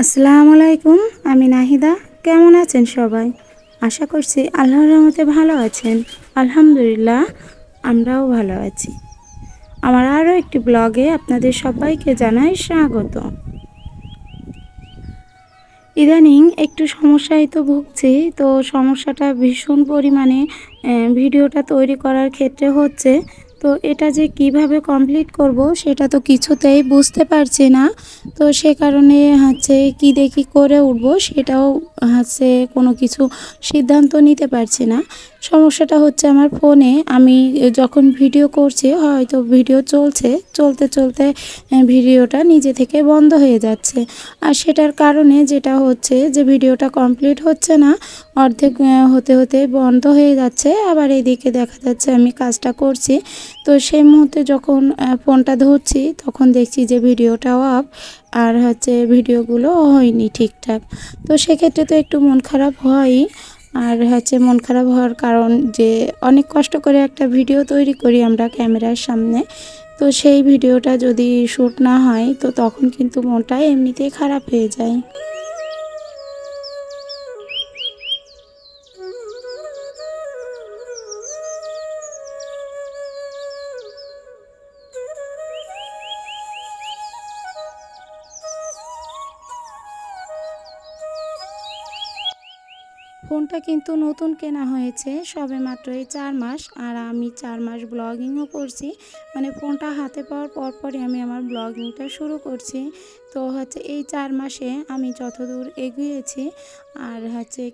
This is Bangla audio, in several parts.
আসসালামু আলাইকুম। আমি নাহিদা। কেমন আছেন সবাই? আশা করছি আল্লাহর রহমতে ভালো আছেন। আলহামদুলিল্লাহ, আমরাও ভালো আছি। আমার আরও একটি ব্লগে আপনাদের সবাইকে জানাই স্বাগত। ইদানিং একটু সমস্যায় তো ভুগছি। তো সমস্যাটা ভীষণ পরিমাণে ভিডিওটা তৈরি করার ক্ষেত্রে হচ্ছে। তো এটা যে কিভাবে কমপ্লিট করব সেটা তো কিছুতেই বুঝতে পারছি না। তো সে কারণে কি দেখি করে উঠব সেটাও কোনো কিছু সিদ্ধান্ত নিতে পারছি না। সমস্যাটা হচ্ছে আমার ফোনে আমি যখন ভিডিও করছি হয়তো ভিডিও চলতে চলতে ভিডিওটা নিজে থেকে বন্ধ হয়ে যাচ্ছে। আর সেটার কারণে যেটা হচ্ছে যে ভিডিওটা কমপ্লিট হচ্ছে না, অর্ধেক হতে হতে বন্ধ হয়ে যাচ্ছে। আবার এদিকে দেখা যাচ্ছে আমি কাজটা করছি, তো সেই মুহূর্তে যখন ফোনটা ধরছি তখন দেখছি যে ভিডিওটাও অফ, আর ভিডিওগুলো হয়নি ঠিকঠাক। তো সেক্ষেত্রে তো একটু মন খারাপ হয়ই। আর মন খারাপ হওয়ার কারণ যে অনেক কষ্ট করে একটা ভিডিও তৈরি করি আমরা ক্যামেরার সামনে, তো সেই ভিডিওটা যদি শ্যুট না হয় তো তখন কিন্তু মনটা এমনিতেই খারাপ হয়ে যায়। ফোনটা কিন্তু নতুন কেনা হয়েছে, সবেমাত্র এই 4 মাস। আর আমি 4 মাস ব্লগিংও করছি, মানে ফোনটা হাতে পাওয়ার পরপরই আমি আমার ব্লগিংটা শুরু করছি। তো এই 4 মাসে আমি যতদূর এগিয়েছি, আর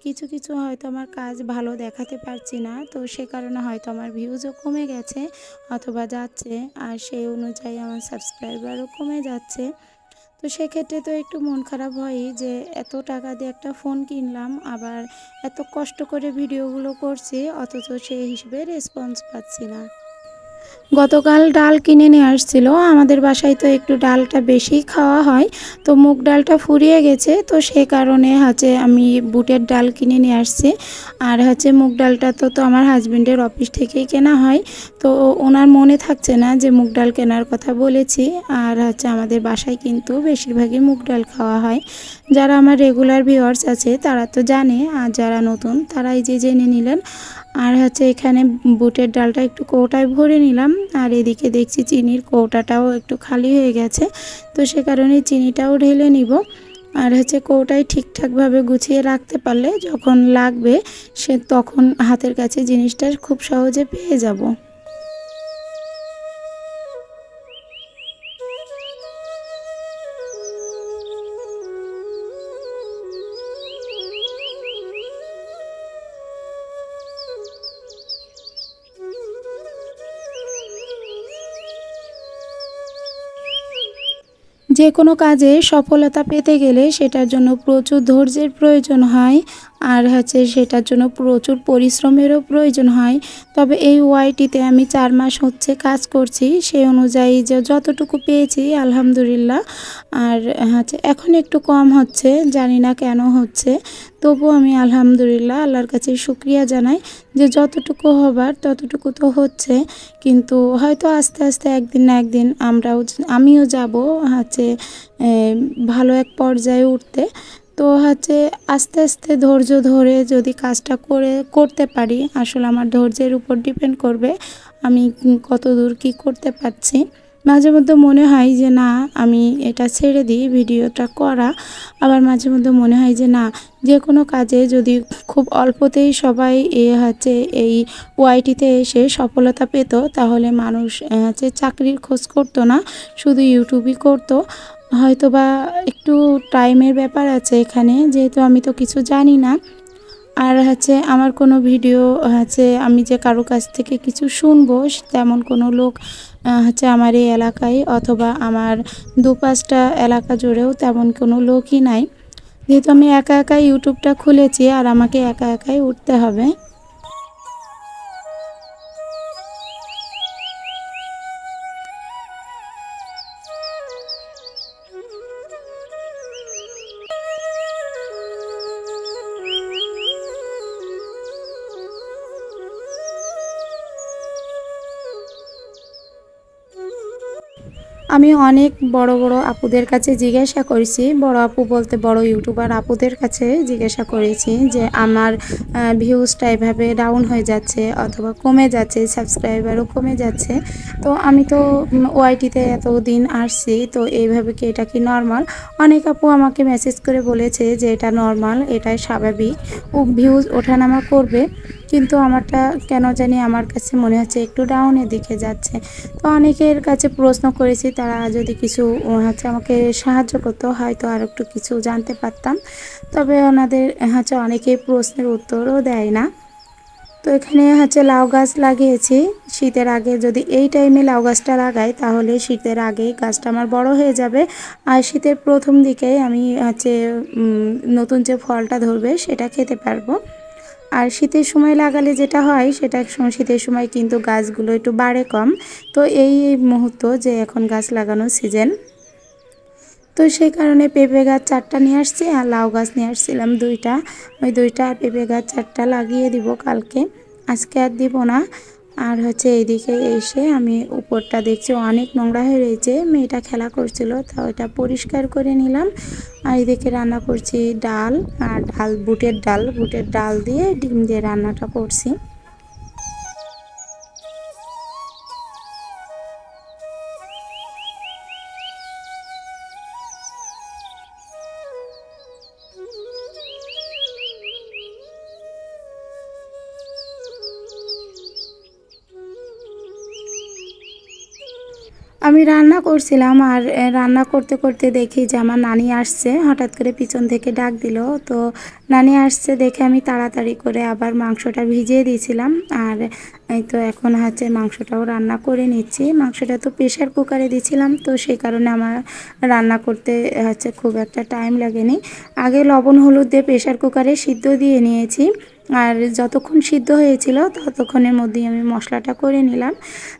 কিছু কিছু হয়তো আমার কাজ ভালো দেখাতে পারছি না, তো সে কারণে হয়তো আমার ভিউজও কমে গেছে অথবা যাচ্ছে, আর সেই অনুযায়ী আমার সাবস্ক্রাইবারও কমে যাচ্ছে। তো সেক্ষেত্রে তো একটু মন খারাপ হয়ই যে এত টাকা দিয়ে একটা ফোন কিনলাম, আবার এত কষ্ট করে ভিডিওগুলো করছি, অথচ সেই হিসেবে রেসপন্স পাচ্ছি না। গতকাল ডাল কিনে নিয়ে আসছিল, আমাদের বাসায় তো একটু ডালটা বেশি খাওয়া হয়। তো মুগ ডালটা ফুরিয়ে গেছে, তো সে কারণে আমি বুটের ডাল কিনে নিয়ে আসছি। আর মুগ ডালটা তো আমার হাজবেন্ডের অফিস থেকেই কেনা হয়। তো ওনার মনে থাকছে না যে মুগ ডাল কেনার কথা বলেছি। আর আমাদের বাসায় কিন্তু বেশিরভাগই মুগ ডাল খাওয়া হয়। যারা আমার রেগুলার ভিউয়ার্স আছে তারা তো জানে, আর যারা নতুন তারা এই যে জেনে নিলেন। আর এখানে বুটের ডালটা একটু কৌটায় ভরে নিলাম, আর এদিকে দেখছি চিনির কৌটাটাও একটু খালি হয়ে গেছে, তো সে কারণে চিনিটাও ঢেলে নিব। আর কৌটায় ঠিকঠাকভাবে গুছিয়ে রাখতে পারলে যখন লাগবে তখন হাতের কাছে জিনিসটা খুব সহজে পেয়ে যাব। যে কোনো কাজে সফলতা পেতে গেলে সেটার জন্য প্রচুর ধৈর্যের প্রয়োজন হয়, আর সেটার জন্য প্রচুর পরিশ্রমেরও প্রয়োজন হয়। তবে এই ওয়াইটিতে আমি 4 মাস কাজ করছি, সেই অনুযায়ী যে যতটুকু পেয়েছি আলহামদুলিল্লাহ। আর এখন একটু কম হচ্ছে, জানি না কেন হচ্ছে, তবুও আমি আলহামদুলিল্লাহ আল্লাহর কাছে শুকরিয়া জানাই যে যতটুকু হবার ততটুকু তো হচ্ছে। কিন্তু হয়তো আস্তে আস্তে একদিন না একদিন আমিও যাব ভালো এক পর্যায়ে উঠতে। তো আস্তে আস্তে ধৈর্য ধরে যদি কাজটা করতে পারি, আসলে আমার ধৈর্যের উপর ডিপেন্ড করবে আমি কত দূর কী করতে পারছি। মাঝে মধ্যে মনে হয় যে না, আমি এটা ছেড়ে দিই ভিডিওটা করা। আবার মাঝে মধ্যে মনে হয় যে না, যে কোনো কাজে যদি খুব অল্পতেই সবাই এই ওয়াইটিতে এসে সফলতা পেত, তাহলে মানুষ চাকরির খোঁজ করতো না, শুধু ইউটিউবই করতো। হয়তোবা একটু টাইমের ব্যাপার আছে এখানে, যেহেতু আমি তো কিছু জানি না। আর আমার কোনো ভিডিও আমি যে কারো কাছ থেকে কিছু শুনবো তেমন কোনো লোক আমার এই এলাকায় অথবা আমার 2-5টা এলাকা জুড়েও তেমন কোনো লোকই নাই, যেহেতু আমি একা একাই ইউটিউবটা খুলেছি আর আমাকে একা একাই উঠতে হবে। আমি অনেক বড় বড় আপুদের কাছে জিজ্ঞাসা করেছি, বড় আপু বলতে বড় ইউটিউবার আপুদের কাছে জিজ্ঞাসা করেছি যে আমার ভিউজটা এভাবে ডাউন হয়ে যাচ্ছে অথবা কমে যাচ্ছে, সাবস্ক্রাইবারও কমে যাচ্ছে। তো আমি তো ওআইটিতে এতদিন আসছি, তো এইভাবে কি এটা কি নর্মাল? অনেক আপু আমাকে মেসেজ করে বলেছে যে এটা নর্মাল, এটাই স্বাভাবিক, ও ভিউজ ওঠানামা করবে। কিন্তু আমারটা কেন জানি আমার কাছে মনে হচ্ছে একটু ডাউনের দিকে যাচ্ছে। তো অনেকের কাছে প্রশ্ন করেছি, তারা যদি কিছু হচ্ছে আমাকে সাহায্য করতো হয়তো আর একটু কিছু জানতে পারতাম। তবে ওনাদের হচ্ছে অনেকেই প্রশ্নের উত্তরও দেয় না। তো এখানে হচ্ছে লাউ গাছ লাগিয়েছি শীতের আগে। যদি এই টাইমে লাউ গাছটা লাগাই তাহলে শীতের আগেই গাছটা আমার বড় হয়ে যাবে, আর শীতের প্রথম দিকেই আমি হচ্ছে নতুন যে ফলটা ধরবে সেটা খেতে পারবো। আর শীতের সময় লাগালে যেটা হয় সেটা শীতের সময় কিন্তু গাছগুলো একটু বাড়ে কম। তো এই মুহূর্ত যে এখন গাছ লাগানোর সিজন, তো সেই কারণে পেঁপে গাছ 4টা নিয়ে আসছি আর লাউ গাছ নিয়ে আসছিলাম 2টা। ওই 2টা আর পেঁপে গাছ 4টা লাগিয়ে দিব কালকে, আজকে আর দিব না। আর হচ্ছে এইদিকে এসে আমি উপরটা দেখছি অনেক নোংরা হয়ে রয়েছে, মেয়েটা খেলা করছিল, তো ওটা পরিষ্কার করে নিলাম। আর এদিকে রান্না করছি ডাল, আর বুটের ডাল দিয়ে ডিম দিয়ে রান্নাটা করছি। আমি রান্না করছিলাম, আর রান্না করতে করতে দেখি যে আমার নানি আসছে, হঠাৎ করে পিছন থেকে ডাক দিল। তো নানি আসছে দেখে আমি তাড়াতাড়ি করে আবার মাংসটা ভিজিয়ে দিয়েছিলাম। আর এই তো এখন হচ্ছে মাংসটাও রান্না করে নিচ্ছি। মাংসটা তো প্রেশার কুকারে দিয়েছিলাম, তো সেই কারণে আমার রান্না করতে হচ্ছে খুব একটা টাইম লাগেনি। আগে লবণ হলুদ দিয়ে প্রেশার কুকারে সিদ্ধ দিয়ে নিয়েছি, আর যতক্ষণ সিদ্ধ হয়েছিল ততক্ষণের মধ্যেই আমি মশলাটা করে নিলাম।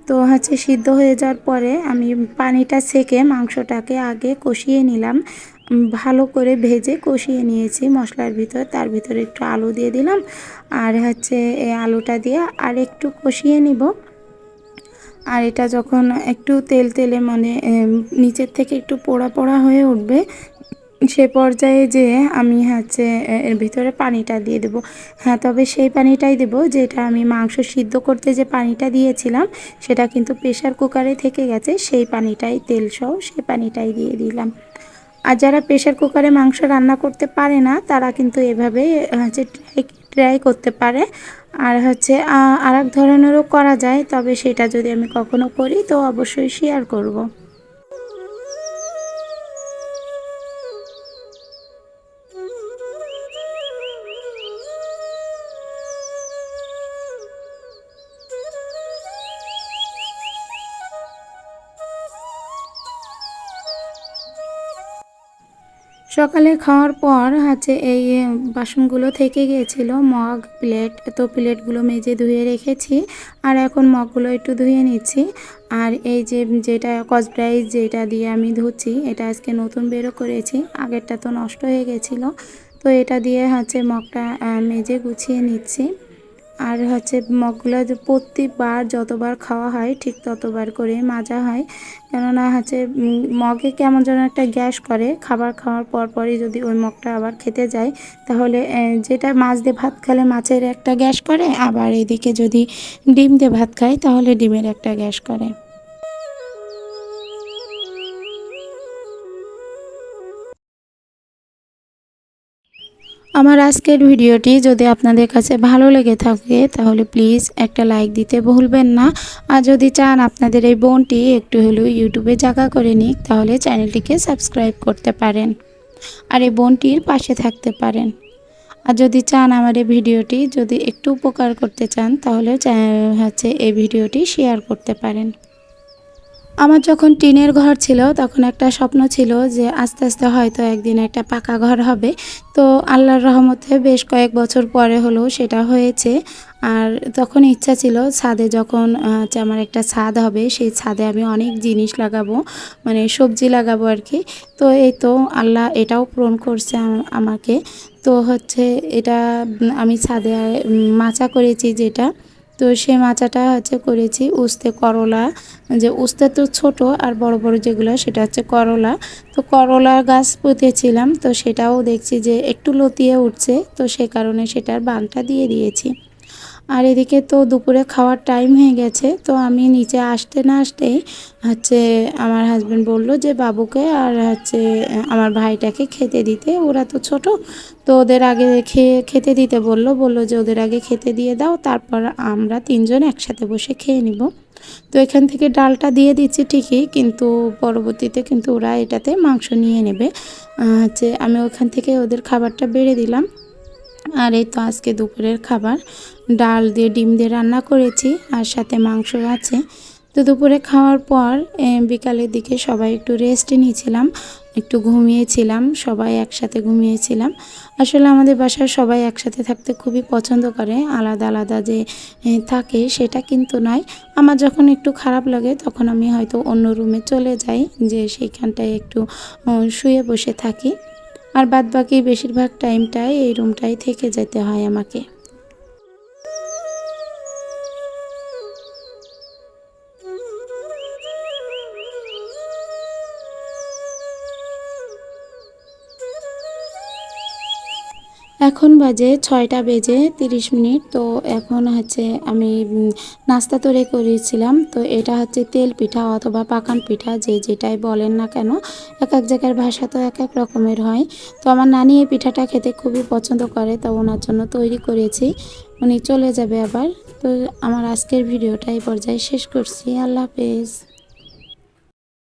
তো হচ্ছে সিদ্ধ হয়ে যাওয়ার পরে আমি পানিটা ছেঁকে মাংসটাকে আগে কষিয়ে নিলাম, ভালো করে ভেজে কষিয়ে নিয়েছি মশলার ভিতর। তার ভিতরে একটু আলু দিয়ে দিলাম, আর হচ্ছে এই আলুটা দিয়ে আর একটু কষিয়ে নিব। আর এটা যখন একটু তেল তেলে মানে নিচের থেকে একটু পোড়া পোড়া হয়ে উঠবে, সে পর্যায়ে যে আমি হচ্ছে এর ভিতরে পানিটা দিয়ে দেব। হ্যাঁ, তবে সেই পানিটাই দেব যেটা আমি মাংস সিদ্ধ করতে যে পানিটা দিয়েছিলাম, সেটা কিন্তু প্রেশার কুকারে থেকে গেছে, সেই পানিটাই তেলসহ সেই পানিটাই দিয়ে দিলাম। আর যারা প্রেশার কুকারে মাংস রান্না করতে পারে না তারা কিন্তু এভাবে হচ্ছে ট্রাই করতে পারে। আর হচ্ছে আর এক ধরনেরও করা যায়, তবে সেটা যদি আমি কখনো করি তো অবশ্যই শেয়ার করব। সকালে খাওয়ার পর হচ্ছে এই বাসনগুলো থেকে গিয়েছিল, মগ প্লেট, তো প্লেটগুলো মেজে ধুয়ে রেখেছি। আর এখন মগগুলো একটু ধুয়ে নিচ্ছি। আর এই যে যেটা কসব্রাইট যেটা দিয়ে আমি ধুচ্ছি, এটা আজকে নতুন বেরো করেছি, আগেরটা তো নষ্ট হয়ে গেছিলো। তো এটা দিয়ে হচ্ছে মগটা মেজে গুছিয়ে নিচ্ছি। আর হচ্ছে মগগুলো যে প্রত্যেকবার যতবার খাওয়া হয় ঠিক ততবার করে মাজা হয়, কেননা হচ্ছে মগে কেমন যেন একটা গ্যাস করে, খাবার খাওয়ার পরই যদি ওই মগটা আবার খেতে যায় তাহলে যেটা মাছ দিয়ে ভাত খেলে মাছের একটা গ্যাস করে, আবার এদিকে যদি ডিম দিয়ে ভাত খাই তাহলে ডিমের একটা গ্যাস করে। আমার আজকের ভিডিওটি যদি আপনাদের কাছে ভালো লেগে থাকে তাহলে প্লিজ একটা লাইক দিতে ভুলবেন না। আর যদি চান আপনাদের এই বোনটি একটু হলেও ইউটিউবে জায়গা করে নিক তাহলে চ্যানেলটিকে সাবস্ক্রাইব করতে পারেন আর এই বোনটির পাশে থাকতে পারেন। আর যদি চান আমার এই ভিডিওটি যদি একটু উপকার করতে চান তাহলে হচ্ছে এই ভিডিওটি শেয়ার করতে পারেন। আমার যখন টিনের ঘর ছিল তখন একটা স্বপ্ন ছিল যে আস্তে আস্তে হয়তো একদিন একটা পাকা ঘর হবে। তো আল্লাহর রহমতে বেশ কয়েক বছর পরে হলেও সেটা হয়েছে। আর তখন ইচ্ছা ছিল ছাদে যখন হচ্ছে আমার একটা ছাদ হবে সেই ছাদে আমি অনেক জিনিস লাগাবো, মানে সবজি লাগাবো আর কি। তো এই তো আল্লাহ এটাও পূরণ করছে আমাকে। তো হচ্ছে এটা আমি ছাদে মাচা করেছি যেটা, তো সেই মাচাটা হচ্ছে করেছি উস্তে করলা, যে উস্তে তো ছোট আর বড় বড় যেগুলো সেটা হচ্ছে করলা। তো করলা গাছ পুঁতেছিলাম, তো সেটাও দেখছি যে একটু লতিয়ে উঠছে, তো সে কারণে সেটার বানটা দিয়ে দিয়েছি। আর এদিকে তো দুপুরে খাওয়ার টাইম হয়ে গেছে, তো আমি নিচে আসতে না আসতেই হচ্ছে আমার হাজব্যান্ড বলল যে বাবুকে আর হচ্ছে আমার ভাইটাকে খেতে দিতে, ওরা তো ছোট, তো ওদের আগে খেতে দিতে বলল যে ওদের আগে খেতে দিয়ে দাও, তারপর আমরা তিনজন একসাথে বসে খেয়ে নিব। তো এখান থেকে ডালটা দিয়ে দিচ্ছি ঠিকই, কিন্তু পরবর্তীতে কিন্তু ওরা এটাতে মাংস নিয়ে নেবে। হচ্ছে আমি ওখান থেকে ওদের খাবারটা বেড়ে দিলাম। আর এই তো আজকে দুপুরের খাবার ডাল দিয়ে ডিম দিয়ে রান্না করেছি, আর সাথে মাংস আছে। তো দুপুরে খাওয়ার পর বিকালের দিকে সবাই একটু রেস্ট নিয়েছিলাম, একটু ঘুমিয়েছিলাম, সবাই একসাথে ঘুমিয়েছিলাম। আসলে আমাদের বাসায় সবাই একসাথে থাকতে খুবই পছন্দ করে, আলাদা আলাদা যে থাকে সেটা কিন্তু নয়। আমার যখন একটু খারাপ লাগে তখন আমি হয়তো অন্য রুমে চলে যাই, যে সেইখানটায় একটু শুয়ে বসে থাকি। আর বাদবাকি বেশিরভাগ টাইমটাই এই রুমটাই থেকে যেতে হয় আমাকে। এখন বাজে 6টা বেজে 30 মিনিট। তো এখন হচ্ছে আমি নাস্তা তৈরি করেছিলাম। তো এটা হচ্ছে তেল পিঠা অথবা পাকান পিঠা, যে যেটাই বলেন না কেন, এক এক জায়গার ভাষা তো এক এক রকমের হয়। তো আমার নানি এই পিঠাটা খেতে খুবই পছন্দ করে, তো ওনার জন্য তৈরি করেছি। উনি চলে যাবে আবার। তো আমার আজকের ভিডিওটা এই পর্যায়ে শেষ করছি। আল্লাহ হাফেজ।